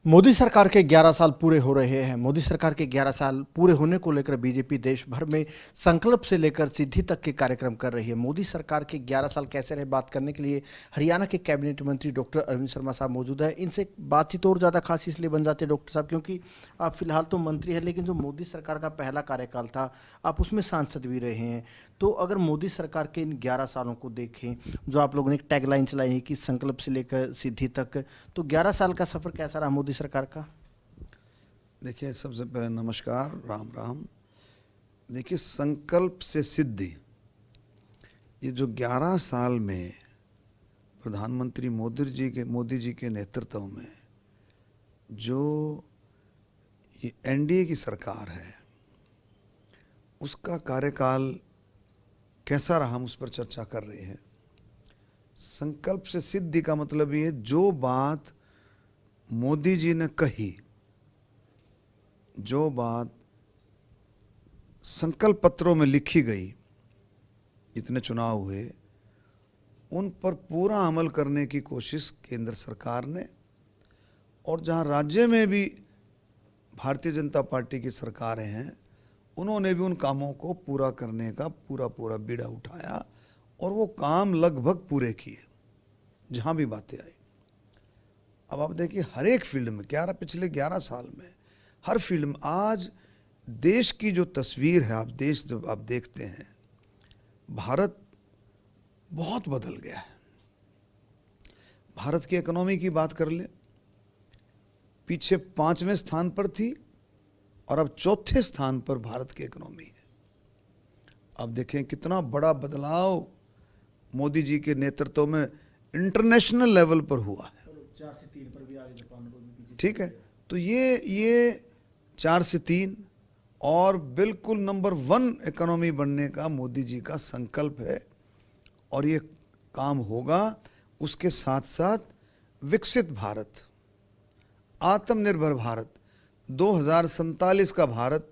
मोदी सरकार के 11 साल पूरे हो रहे हैं। मोदी सरकार के 11 साल पूरे होने को लेकर बीजेपी देश भर में संकल्प से लेकर सिद्धि तक के कार्यक्रम कर रही है। मोदी सरकार के 11 साल कैसे रहे, बात करने के लिए हरियाणा के कैबिनेट मंत्री डॉक्टर अरविंद शर्मा साहब मौजूद है। इनसे बातचीत और ज़्यादा खास इसलिए बन जाती है डॉक्टर साहब, क्योंकि आप फिलहाल तो मंत्री हैं, लेकिन जो मोदी सरकार का पहला कार्यकाल था, आप उसमें सांसद भी रहे हैं। तो अगर मोदी सरकार के इन 11 सालों को देखें, जो आप लोगों ने एक टैगलाइन चलाई है कि संकल्प से लेकर सिद्धि तक, तो 11 साल का सफ़र कैसा रहा मोदी सरकार का? देखिए, सबसे पहले नमस्कार, राम राम। देखिए, संकल्प से सिद्धि, ये जो 11 साल में प्रधानमंत्री मोदी जी के नेतृत्व में जो ये एनडीए की सरकार है, उसका कार्यकाल कैसा रहा, हम उस पर चर्चा कर रहे हैं। संकल्प से सिद्धि का मतलब ये, जो बात मोदी जी ने कही, जो बात संकल्प पत्रों में लिखी गई, इतने चुनाव हुए, उन पर पूरा अमल करने की कोशिश केंद्र सरकार ने, और जहां राज्य में भी भारतीय जनता पार्टी की सरकारें हैं, उन्होंने भी उन कामों को पूरा करने का पूरा बीड़ा उठाया और वो काम लगभग पूरे किए जहां भी बातें आई। अब आप देखिए, हर एक फील्ड में पिछले 11 साल में हर फील्ड में आज देश की जो तस्वीर है, जब आप देखते हैं, भारत बहुत बदल गया है। भारत की इकोनॉमी की बात कर ले, पीछे 5वें स्थान पर थी और अब 4थे स्थान पर भारत की इकोनॉमी है। अब देखें कितना बड़ा बदलाव मोदी जी के नेतृत्व में इंटरनेशनल लेवल पर हुआ है। 4 से 3 पर भी आगे, जापान को भी पीछे। ठीक है, तो ये 4 से 3 और बिल्कुल नंबर 1 इकोनॉमी बनने का मोदी जी का संकल्प है, और ये काम होगा। उसके साथ साथ विकसित भारत, आत्मनिर्भर भारत, 2047 का भारत,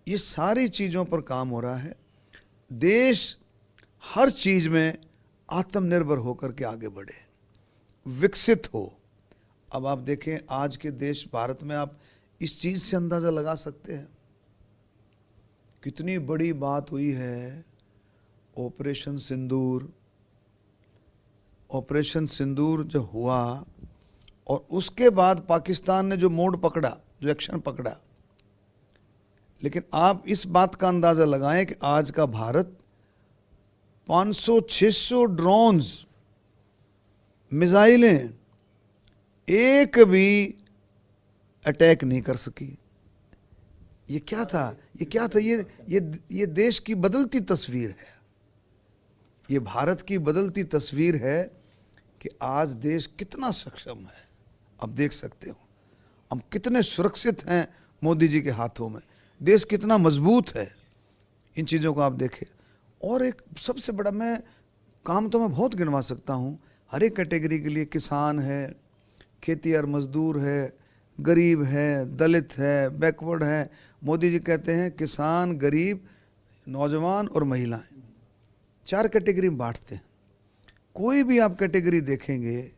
ये सारी चीज़ों पर काम हो रहा है। देश हर चीज़ में आत्मनिर्भर होकर के आगे बढ़े, विकसित हो। अब आप देखें, आज के देश भारत में आप इस चीज़ से अंदाज़ा लगा सकते हैं कितनी बड़ी बात हुई है। ऑपरेशन सिंदूर जो हुआ, और उसके बाद पाकिस्तान ने जो मोड़ पकड़ा, जो एक्शन पकड़ा, लेकिन आप इस बात का अंदाज़ा लगाएं कि आज का भारत 500-600 ड्रोन्स, मिसाइलें, एक भी अटैक नहीं कर सकी। ये क्या था? ये देश की बदलती तस्वीर है। ये भारत की बदलती तस्वीर है कि आज देश कितना सक्षम है। अब देख सकते हो हम कितने सुरक्षित हैं मोदी जी के हाथों में, देश कितना मजबूत है। इन चीज़ों को आप देखें। और एक सबसे बड़ा, मैं बहुत गिनवा सकता हूँ। हर एक कैटेगरी के लिए, किसान है, खेती और मजदूर है, गरीब है, दलित है, बैकवर्ड है। मोदी जी कहते हैं किसान, गरीब, नौजवान और महिलाएं, 4 कैटेगरी में बांटते हैं। कोई भी आप कैटेगरी देखेंगे,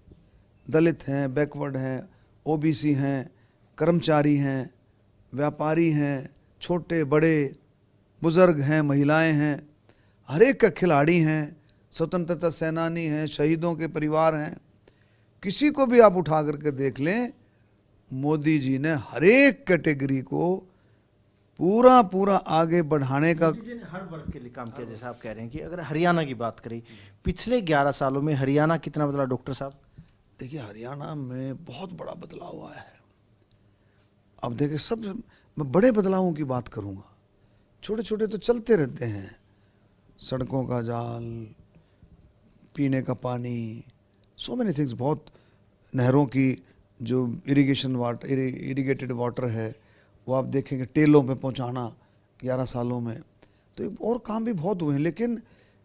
दलित हैं, बैकवर्ड हैं, ओबीसी हैं, कर्मचारी हैं, व्यापारी हैं, छोटे बड़े, बुजुर्ग हैं, महिलाएं हैं, हर एक का खिलाड़ी हैं, स्वतंत्रता सेनानी हैं, शहीदों के परिवार हैं। किसी को भी आप उठा करके देख लें, मोदी जी ने हर एक कैटेगरी को पूरा आगे बढ़ाने का, मोदी जी ने हर वर्ग के लिए काम किया। जैसा आप कह रहे हैं कि अगर हरियाणा की बात करें, पिछले 11 सालों में हरियाणा कितना बदला डॉक्टर साहब? देखिए, हरियाणा में बहुत बड़ा बदलाव आया है। अब देखिए, मैं बड़े बदलावों की बात करूंगा, छोटे छोटे तो चलते रहते हैं। सड़कों का जाल, पीने का पानी, सो मेनी थिंग्स, बहुत, नहरों की जो इरिगेटेड वाटर है, वो आप देखेंगे टेलों पे पहुंचाना 11 सालों में। तो और काम भी बहुत हुए हैं, लेकिन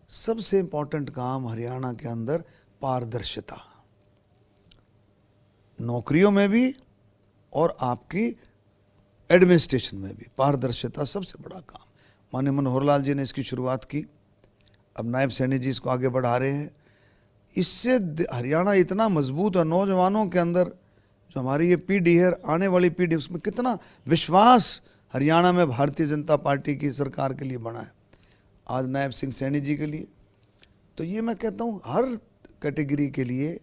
सबसे इम्पोर्टेंट काम हरियाणा के अंदर पारदर्शिता, नौकरियों में भी और आपकी एडमिनिस्ट्रेशन में भी पारदर्शिता सबसे बड़ा काम। माननीय मनोहर लाल जी ने इसकी शुरुआत की, अब नायब सैनी जी इसको आगे बढ़ा रहे हैं। इससे हरियाणा इतना मजबूत है, नौजवानों के अंदर जो हमारी ये पीढ़ी है, आने वाली पीढ़ी, उसमें कितना विश्वास हरियाणा में भारतीय जनता पार्टी की सरकार के लिए बना है, आज नायब सिंह सैनी जी के लिए। तो ये मैं कहता हूँ हर कैटेगरी के लिए,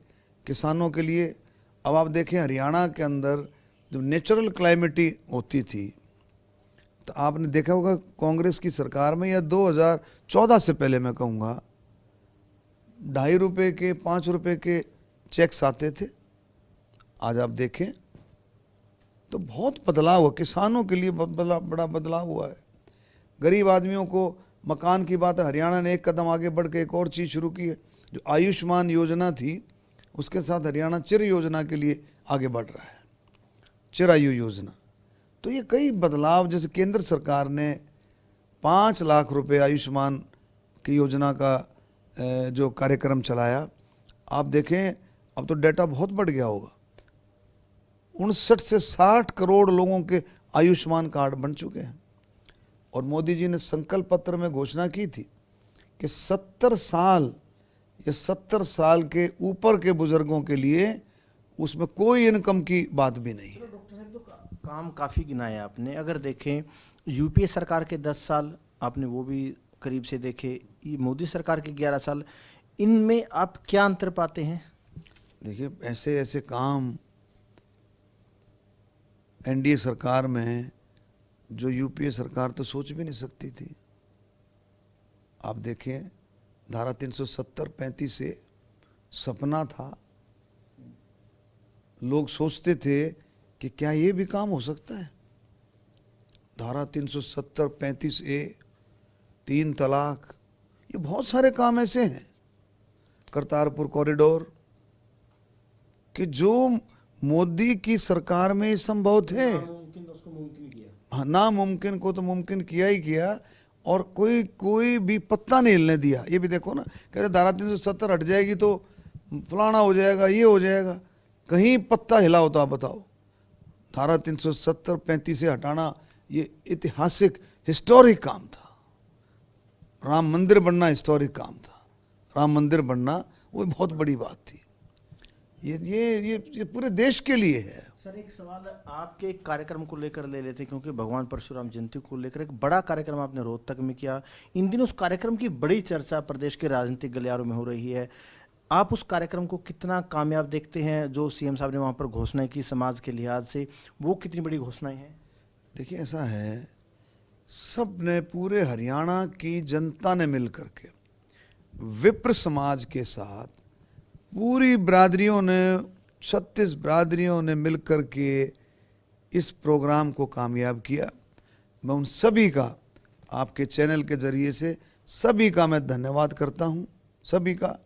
किसानों के लिए। अब आप देखें हरियाणा के अंदर जो नेचुरल क्लाइमेटी होती थी, तो आपने देखा होगा कांग्रेस की सरकार में या 2014 से पहले मैं कहूँगा 2.5 रुपये के 5 रुपये के चेक्स आते थे। आज आप देखें तो बहुत बदलाव हुआ, किसानों के लिए बहुत बड़ा बदलाव हुआ है। गरीब आदमियों को मकान की बात है, हरियाणा ने एक कदम आगे बढ़ के एक और चीज़ शुरू की है, जो आयुष्मान योजना थी उसके साथ हरियाणा चिर योजना के लिए आगे बढ़ रहा है, चिरायु योजना। तो ये कई बदलाव, जैसे केंद्र सरकार ने 5 लाख रुपए आयुष्मान की योजना का जो कार्यक्रम चलाया, आप देखें अब तो डेटा बहुत बढ़ गया होगा, 59 से 60 करोड़ लोगों के आयुष्मान कार्ड बन चुके हैं। और मोदी जी ने संकल्प पत्र में घोषणा की थी कि 70 साल या 70 साल के ऊपर के बुजुर्गों के लिए उसमें कोई इनकम की बात भी नहीं है। डॉक्टर साहब, तो काम काफ़ी गिनाया आपने। अगर देखें यूपीए सरकार के 10 साल आपने वो भी करीब से देखे, ये मोदी सरकार के 11 साल, इनमें आप क्या अंतर पाते हैं? देखिए, ऐसे ऐसे काम एनडीए सरकार में हैं जो यूपीए सरकार तो सोच भी नहीं सकती थी। आप देखें धारा 370-35 से सपना था, लोग सोचते थे कि क्या ये भी काम हो सकता है। धारा 370-35A, 3 तलाक, ये बहुत सारे काम ऐसे हैं, करतारपुर कॉरिडोर, कि जो मोदी की सरकार में संभव थे। हाँ, नामुमकिन को तो मुमकिन किया ही किया, और कोई भी पत्ता नहीं हिलने दिया। ये भी देखो ना, कहते धारा 370 हट जाएगी तो फलाना हो जाएगा, ये हो जाएगा, कहीं पत्ता हिला होता, आप बताओ। धारा 370-35 से हटाना ये ऐतिहासिक हिस्टोरिक काम था। राम मंदिर बनना हिस्टोरिक काम था, राम मंदिर बनना वो बहुत बड़ी बात थी। ये पूरे देश के लिए है। सर, एक सवाल आपके कार्यक्रम को लेकर ले लेते, क्योंकि भगवान परशुराम जयंती को लेकर एक बड़ा कार्यक्रम आपने रोहतक में किया। इन दिनों उस कार्यक्रम की बड़ी चर्चा प्रदेश के राजनीतिक गलियारों में हो रही है। आप उस कार्यक्रम को कितना कामयाब देखते हैं? जो सीएम साहब ने वहाँ पर घोषणाएं की समाज के लिहाज से, वो कितनी बड़ी घोषणाएं हैं? देखिए, ऐसा है, सब ने, पूरे हरियाणा की जनता ने मिलकर के, विप्र समाज के साथ पूरी बिरादरियों ने, 36 बिरादरियों ने मिलकर के इस प्रोग्राम को कामयाब किया। मैं उन सभी का, आपके चैनल के ज़रिए से सभी का मैं धन्यवाद करता हूँ, सभी का।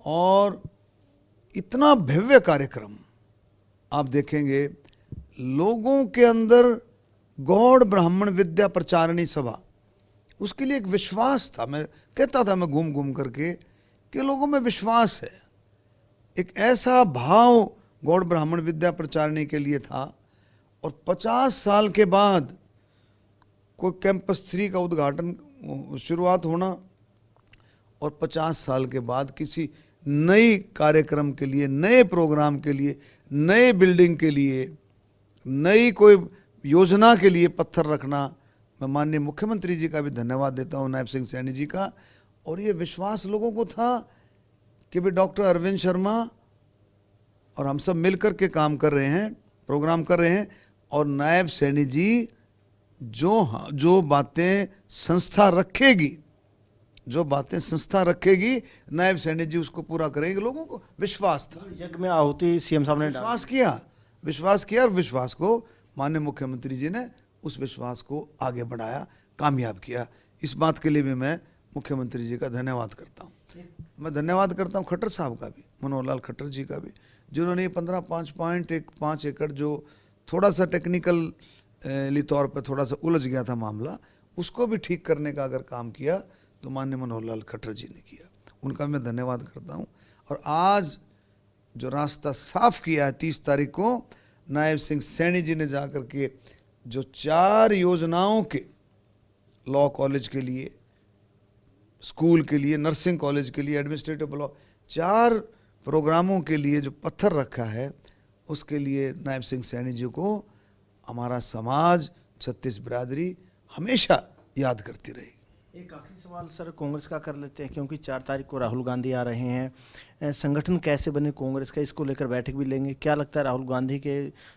और इतना भव्य कार्यक्रम आप देखेंगे, लोगों के अंदर गौड़ ब्राह्मण विद्या प्रचारणी सभा, उसके लिए एक विश्वास था। मैं कहता था, मैं घूम घूम करके, कि लोगों में विश्वास है, एक ऐसा भाव गौड़ ब्राह्मण विद्या प्रचारणी के लिए था। और 50 साल के बाद कोई कैंपस 3 का उद्घाटन, शुरुआत होना, और 50 साल के बाद किसी नई कार्यक्रम के लिए, नए प्रोग्राम के लिए, नए बिल्डिंग के लिए, नई कोई योजना के लिए पत्थर रखना। मैं माननीय मुख्यमंत्री जी का भी धन्यवाद देता हूँ, नायब सिंह सैनी जी का। और ये विश्वास लोगों को था कि भाई डॉक्टर अरविंद शर्मा और हम सब मिलकर के काम कर रहे हैं, प्रोग्राम कर रहे हैं, और नायब सैनी जी जो बातें संस्था रखेगी, जो बातें संस्था रखेगी, नायब सैनी जी उसको पूरा करेंगे। लोगों को विश्वास था। यज्ञ में आहुति सीएम साहब ने विश्वास किया, और विश्वास को माननीय मुख्यमंत्री जी ने, उस विश्वास को आगे बढ़ाया, कामयाब किया। इस बात के लिए भी मैं मुख्यमंत्री जी का धन्यवाद करता हूँ। मैं धन्यवाद करता हूँ खट्टर साहब का भी, मनोहर लाल खट्टर जी का भी, जिन्होंने 15.5 एकड़ जो थोड़ा सा टेक्निकल तौर पर थोड़ा सा उलझ गया था मामला, उसको भी ठीक करने का अगर काम किया तो माननीय मनोहर लाल खट्टर जी ने किया, उनका मैं धन्यवाद करता हूँ। और आज जो रास्ता साफ किया है, 30 तारीख को नायब सिंह सैनी जी ने जाकर के जो 4 योजनाओं के, लॉ कॉलेज के लिए, स्कूल के लिए, नर्सिंग कॉलेज के लिए, एडमिनिस्ट्रेटिव ब्लॉक, 4 प्रोग्रामों के लिए जो पत्थर रखा है, उसके लिए नायब सिंह सैनी जी को हमारा समाज, छत्तीस बिरादरी हमेशा याद करती रहेगी। एक आखिरी सवाल सर कांग्रेस का कर लेते हैं, क्योंकि 4 तारीख को राहुल गांधी आ रहे हैं। संगठन कैसे बने कांग्रेस का, इसको लेकर बैठक भी लेंगे। क्या लगता है राहुल गांधी के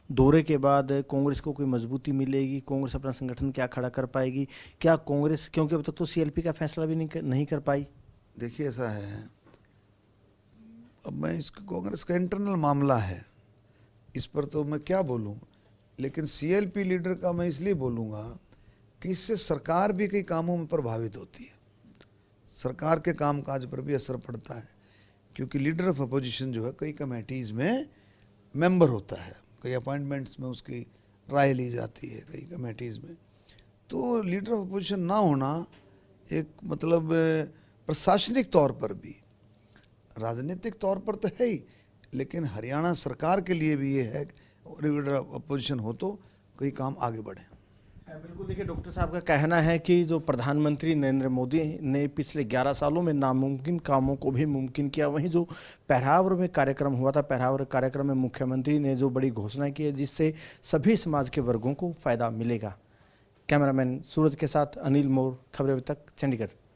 दौरे के बाद कांग्रेस को कोई मजबूती मिलेगी? कांग्रेस अपना संगठन क्या खड़ा कर पाएगी? क्या कांग्रेस, क्योंकि अब तक तो सीएलपी का फैसला भी नहीं कर पाई। देखिए ऐसा है, अब मैं इसका कांग्रेस का इंटरनल मामला है, इस पर तो मैं क्या बोलूं, लेकिन सीएलपी लीडर का मैं इसलिए बोलूँगा कि इससे सरकार भी कई कामों में प्रभावित होती है, सरकार के कामकाज पर भी असर पड़ता है, क्योंकि लीडर ऑफ अपोजिशन जो है कई कमेटीज़ में मेंबर होता है, कई अपॉइंटमेंट्स में उसकी राय ली जाती है कई कमेटीज़ में। तो लीडर ऑफ अपोजिशन ना होना एक मतलब प्रशासनिक तौर पर भी, राजनीतिक तौर पर तो है ही, लेकिन हरियाणा सरकार के लिए भी ये है लीडर ऑफ अपोजिशन हो तो कई काम आगे बढ़े। बिल्कुल, देखिए डॉक्टर साहब का कहना है कि जो प्रधानमंत्री नरेंद्र मोदी ने पिछले 11 सालों में नामुमकिन कामों को भी मुमकिन किया, वहीं जो पेहरावर में कार्यक्रम हुआ था, पेहरावर कार्यक्रम में मुख्यमंत्री ने जो बड़ी घोषणा की है जिससे सभी समाज के वर्गों को फायदा मिलेगा। कैमरामैन सूरज के साथ अनिल मोर, खबरें अब तक, चंडीगढ़।